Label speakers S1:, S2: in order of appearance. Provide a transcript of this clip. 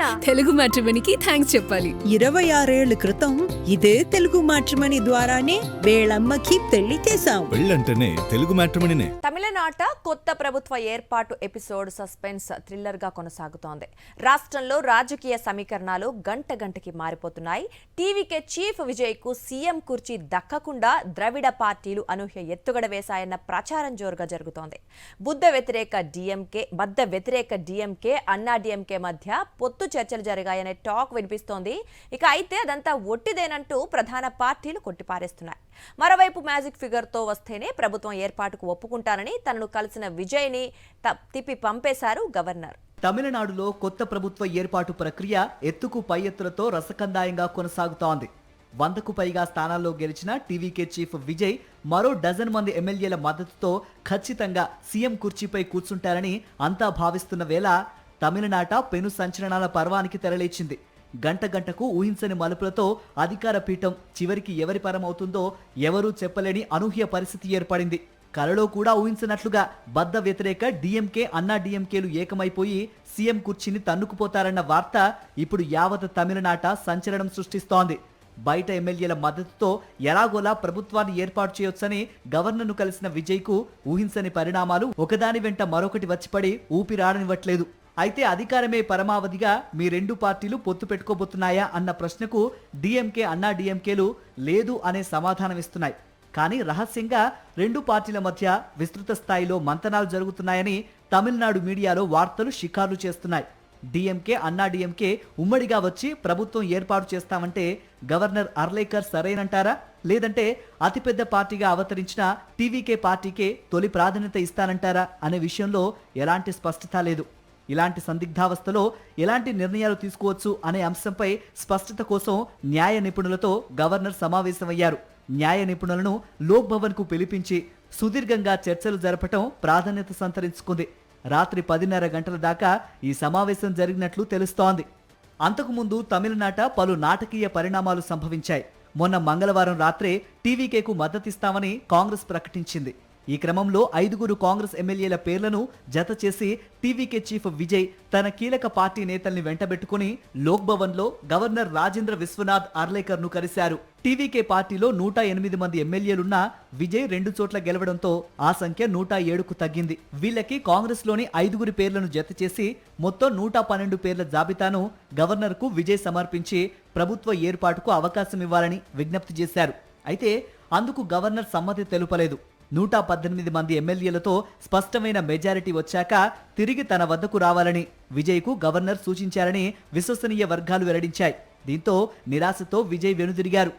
S1: అవునా?
S2: తెలుగు మ్యాట్రిమోనీకి థ్యాంక్స్ చెప్పాలి.
S3: 26 ఏళ్ల క్రితం ఇదే తెలుగు మ్యాట్రిమోనీ ద్వారానే వేళమ్మకి పెళ్లి చేశాం.
S4: పెళ్ళంటేనే తెలుగు మ్యాట్రిమోనీనే.
S1: తమిళనాట కొత్త ప్రభుత్వ ఏర్పాటు ఎపిసోడ్ సస్పెన్స్ థ్రిల్లర్ గా కొనసాగుతోంది. రాష్ట్రంలో రాజకీయ సమీకరణాలు గంటకి మారిపోతున్నాయి. టీవీకే చీఫ్ విజయ్ కు సీఎం కుర్చీ దక్కకుండా ద్రవిడ పార్టీలు అనూహ్య ఎత్తుగడ వేశాయన్న ప్రచారం జోరుగా జరుగుతోంది. బద్ద వ్యతిరేక డిఎంకే అన్నా డిఎంకే మధ్య పొత్తు చర్చలు జరిగాయనే టాక్ వినిపిస్తోంది. ఇక అయితే అదంతా ఒట్టిదేనంటూ ప్రధాన పార్టీలు కొట్టిపారేస్తున్నాయి. మరోవైపు మ్యాజిక్ ఫిగర్ తో వస్తేనే ప్రభుత్వం ఏర్పాటుకు ఒప్పుకుంటానని తనను కలిసిన విజయ్ ని తిప్పి పంపేశారు గవర్నర్.
S5: తమిళనాడులో కొత్త ప్రభుత్వ ఏర్పాటు ప్రక్రియ ఎత్తుకు పై ఎత్తులతో రసకందాయంగా కొనసాగుతోంది. 100కు పైగా స్థానాల్లో గెలిచిన టీవీకే చీఫ్ విజయ్ మరో డజన్ మంది ఎమ్మెల్యేల మద్దతుతో ఖచ్చితంగా సీఎం కుర్చీపై కూర్చుంటారని అంతా భావిస్తున్న వేళ తమిళనాట పెను సంచలనాల పర్వానికి తెరలేచింది. గంటకు ఊహించని మలుపులతో అధికార పీఠం చివరికి ఎవరి పరమవుతుందో ఎవరూ చెప్పలేని అనూహ్య పరిస్థితి ఏర్పడింది. కలలో కూడా ఊహించినట్లుగా బద్ద వ్యతిరేక డిఎంకే అన్నా డిఎంకేలు ఏకమైపోయి సీఎం కుర్చీని తన్నుకుపోతారన్న వార్త ఇప్పుడు యావత్ తమిళనాట సంచలనం సృష్టిస్తోంది. బయట ఎమ్మెల్యేల మద్దతుతో ఎలాగోలా ప్రభుత్వాన్ని ఏర్పాటు చేయొచ్చని గవర్నర్ను కలిసిన విజయ్కు ఊహించని పరిణామాలు ఒకదాని వెంట మరొకటి వచ్చిపడి ఊపిరాడనివ్వట్లేదు. అయితే అధికారమే పరమావధిగా మీ రెండు పార్టీలు పొత్తు పెట్టుకోబోతున్నాయా అన్న ప్రశ్నకు డిఎంకే అన్నా డిఎంకేలు లేదు అనే సమాధానమిస్తున్నాయి. కానీ రహస్యంగా రెండు పార్టీల మధ్య విస్తృత స్థాయిలో మంతనాలు జరుగుతున్నాయని తమిళనాడు మీడియాలో వార్తలు షికార్లు చేస్తున్నాయి. డిఎంకే అన్నా డిఎంకే ఉమ్మడిగా వచ్చి ప్రభుత్వం ఏర్పాటు చేస్తామంటే గవర్నర్ అర్లేకర్ సరైనంటారా, లేదంటే అతిపెద్ద పార్టీగా అవతరించిన టీవీకే పార్టీకే తొలి ప్రాధాన్యత ఇస్తానంటారా అనే విషయంలో ఎలాంటి స్పష్టత లేదు. ఇలాంటి సందిగ్ధావస్థలో ఎలాంటి నిర్ణయాలు తీసుకోవచ్చు అనే అంశంపై స్పష్టత కోసం న్యాయ నిపుణులతో గవర్నర్ సమావేశమయ్యారు. న్యాయ నిపుణులను లోక్ భవన్ కు పిలిపించి సుదీర్ఘంగా చర్చలు జరపటం ప్రాధాన్యత సంతరించుకుంది. రాత్రి 10:30 గంటల దాకా ఈ సమావేశం జరిగినట్లు తెలుస్తోంది. అంతకుముందు తమిళనాట పలు నాటకీయ పరిణామాలు సంభవించాయి. మొన్న మంగళవారం రాత్రే టీవీకేకు మద్దతిస్తామని కాంగ్రెస్ ప్రకటించింది. ఈ క్రమంలో 5 కాంగ్రెస్ ఎమ్మెల్యేల పేర్లను జత చేసి టీవీకే చీఫ్ విజయ్ తన కీలక పార్టీ నేతల్ని వెంటబెట్టుకుని లోక్ భవన్ లో గవర్నర్ రాజేంద్ర విశ్వనాథ్ అర్లేకర్ ను కలిశారు. టీవీకే పార్టీలో 108 మంది ఎమ్మెల్యేలున్నా విజయ్ 2 చోట్ల గెలవడంతో ఆ సంఖ్య 107కు తగ్గింది. వీళ్ళకి కాంగ్రెస్ లోని 5 పేర్లను జత చేసి మొత్తం 112 పేర్ల జాబితాను గవర్నర్ కు విజయ్ సమర్పించి ప్రభుత్వ ఏర్పాటుకు అవకాశం ఇవ్వాలని విజ్ఞప్తి చేశారు. అయితే అందుకు గవర్నర్ సమ్మతి తెలుపలేదు. 118 మంది ఎమ్మెల్యేలతో స్పష్టమైన మెజారిటీ వచ్చాక తిరిగి తన వద్దకు రావాలని విజయ్కు గవర్నర్ సూచించారని విశ్వసనీయ వర్గాలు వెల్లడించాయి. దీంతో నిరాశతో విజయ్ వెనుదిరిగారు.